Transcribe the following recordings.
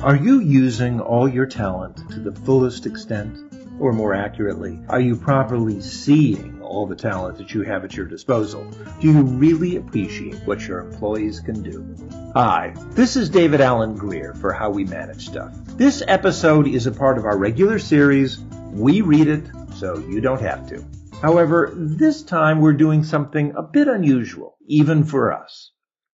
Are you using all your talent to the fullest extent? Or more accurately, are you properly seeing all the talent that you have at your disposal? Do you really appreciate what your employees can do? Hi, this is David Allen Greer for How We Manage Stuff. This episode is a part of our regular series, We Read It, so you don't have to. However, this time we're doing something a bit unusual, even for us.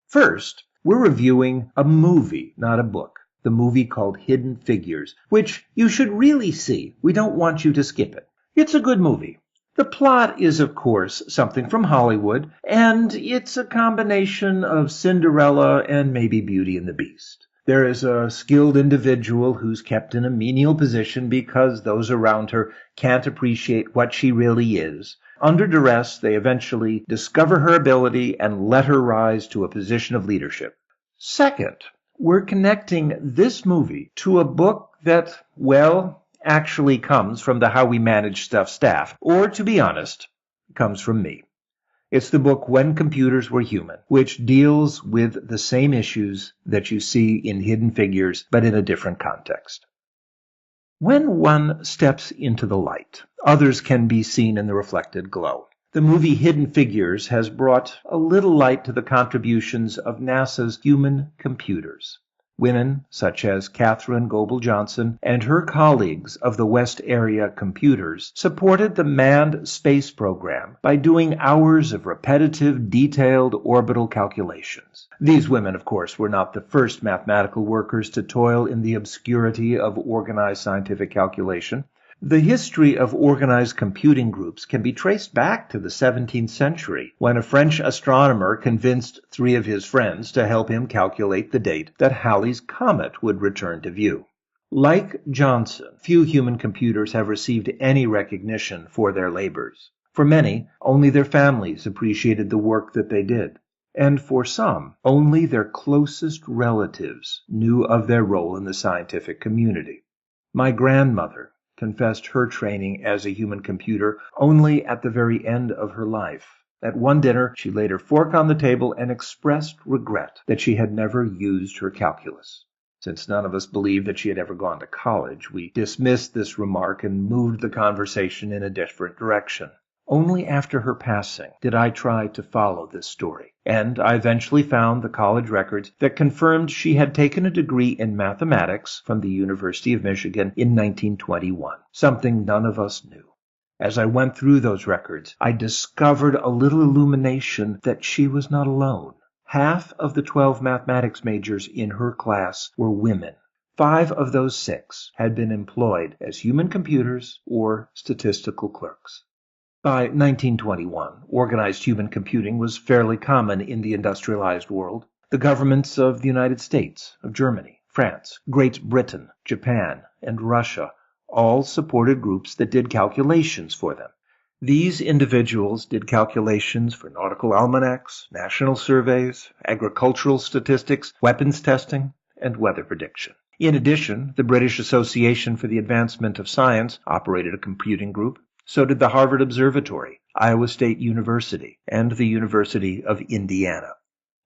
First, we're reviewing a movie, not a book. The movie called Hidden Figures, which you should really see. We don't want you to skip it. It's a good movie. The plot is, of course, something from Hollywood, and it's a combination of Cinderella and maybe Beauty and the Beast. There is a skilled individual who's kept in a menial position because those around her can't appreciate what she really is. Under duress, they eventually discover her ability and let her rise to a position of leadership. Second, we're connecting this movie to a book that, well, actually comes from the How We Manage Stuff staff, or to be honest, comes from me. It's the book When Computers Were Human, which deals with the same issues that you see in Hidden Figures, but in a different context. When one steps into the light, others can be seen in the reflected glow. The movie Hidden Figures has brought a little light to the contributions of NASA's human computers. Women such as Katherine Goebel-Johnson and her colleagues of the West Area Computers supported the manned space program by doing hours of repetitive, detailed orbital calculations. These women, of course, were not the first mathematical workers to toil in the obscurity of organized scientific calculation. The history of organized computing groups can be traced back to the 17th century, when a French astronomer convinced three of his friends to help him calculate the date that Halley's Comet would return to view. Like Johnson, few human computers have received any recognition for their labors. For many, only their families appreciated the work that they did. And for some, only their closest relatives knew of their role in the scientific community. My grandmother confessed her training as a human computer only at the very end of her life. At one dinner, she laid her fork on the table and expressed regret that she had never used her calculus. Since none of us believed that she had ever gone to college, we dismissed this remark and moved the conversation in a different direction. Only after her passing did I try to follow this story, and I eventually found the college records that confirmed she had taken a degree in mathematics from the University of Michigan in 1921, something none of us knew. As I went through those records, I discovered a little illumination that she was not alone. Half of the 12 mathematics majors in her class were women. 5 of those 6 had been employed as human computers or statistical clerks. By 1921, organized human computing was fairly common in the industrialized world. The governments of the United States, of Germany, France, Great Britain, Japan, and Russia all supported groups that did calculations for them. These individuals did calculations for nautical almanacs, national surveys, agricultural statistics, weapons testing, and weather prediction. In addition, the British Association for the Advancement of Science operated a computing group. So did the Harvard Observatory, Iowa State University, and the University of Indiana.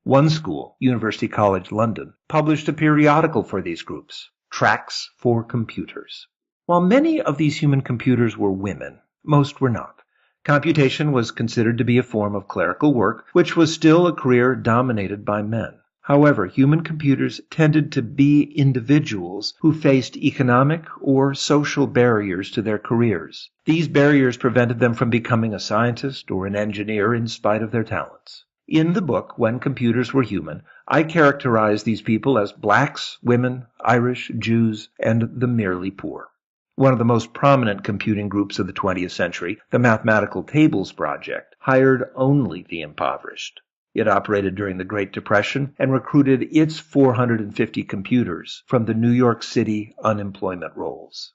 One school, University College London, published a periodical for these groups, Tracks for Computers. While many of these human computers were women, most were not. Computation was considered to be a form of clerical work, which was still a career dominated by men. However, human computers tended to be individuals who faced economic or social barriers to their careers. These barriers prevented them from becoming a scientist or an engineer in spite of their talents. In the book, When Computers Were Human, I characterize these people as blacks, women, Irish, Jews, and the merely poor. One of the most prominent computing groups of the 20th century, the Mathematical Tables Project, hired only the impoverished. It operated during the Great Depression and recruited its 450 computers from the New York City unemployment rolls.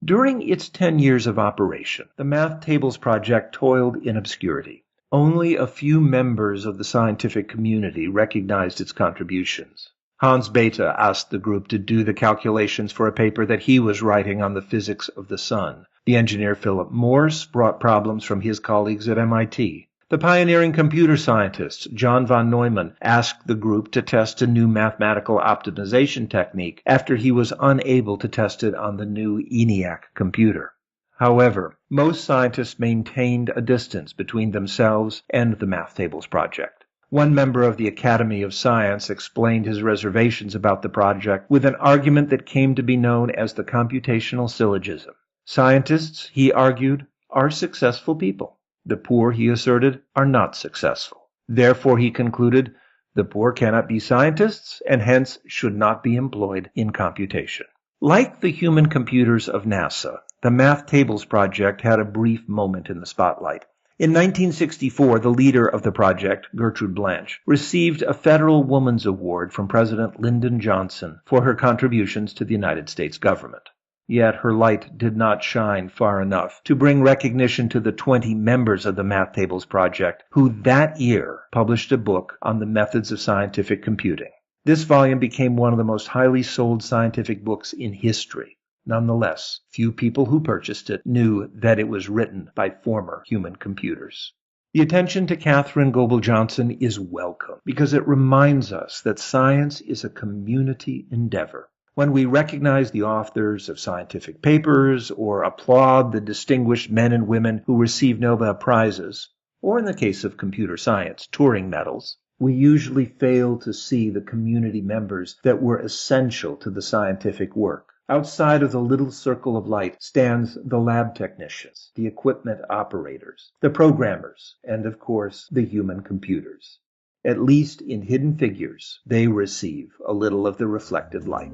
During its 10 years of operation, the Math Tables Project toiled in obscurity. Only a few members of the scientific community recognized its contributions. Hans Bethe asked the group to do the calculations for a paper that he was writing on the physics of the sun. The engineer Philip Morse brought problems from his colleagues at MIT. The pioneering computer scientist John von Neumann asked the group to test a new mathematical optimization technique after he was unable to test it on the new ENIAC computer. However, most scientists maintained a distance between themselves and the Math Tables project. One member of the Academy of Science explained his reservations about the project with an argument that came to be known as the computational syllogism. Scientists, he argued, are successful people. The poor, he asserted, are not successful. Therefore, he concluded, the poor cannot be scientists and hence should not be employed in computation. Like the human computers of NASA, the Math Tables project had a brief moment in the spotlight. In 1964, the leader of the project, Gertrude Blanche, received a Federal Woman's Award from President Lyndon Johnson for her contributions to the United States government. Yet her light did not shine far enough to bring recognition to the 20 members of the Math Tables project who that year published a book on the methods of scientific computing. This volume became one of the most highly sold scientific books in history. Nonetheless, few people who purchased it knew that it was written by former human computers. The attention to Katherine Goebel Johnson is welcome because it reminds us that science is a community endeavor. When we recognize the authors of scientific papers or applaud the distinguished men and women who receive Nobel Prizes, or in the case of computer science, Turing medals, we usually fail to see the community members that were essential to the scientific work. Outside of the little circle of light stands the lab technicians, the equipment operators, the programmers, and of course, the human computers. At least in Hidden Figures, they receive a little of the reflected light.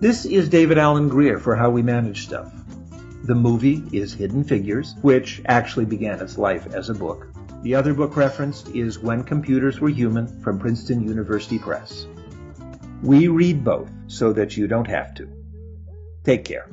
This is David Alan Grier for How We Manage Stuff. The movie is Hidden Figures, which actually began its life as a book. The other book referenced is When Computers Were Human from Princeton University Press. We read both so that you don't have to. Take care.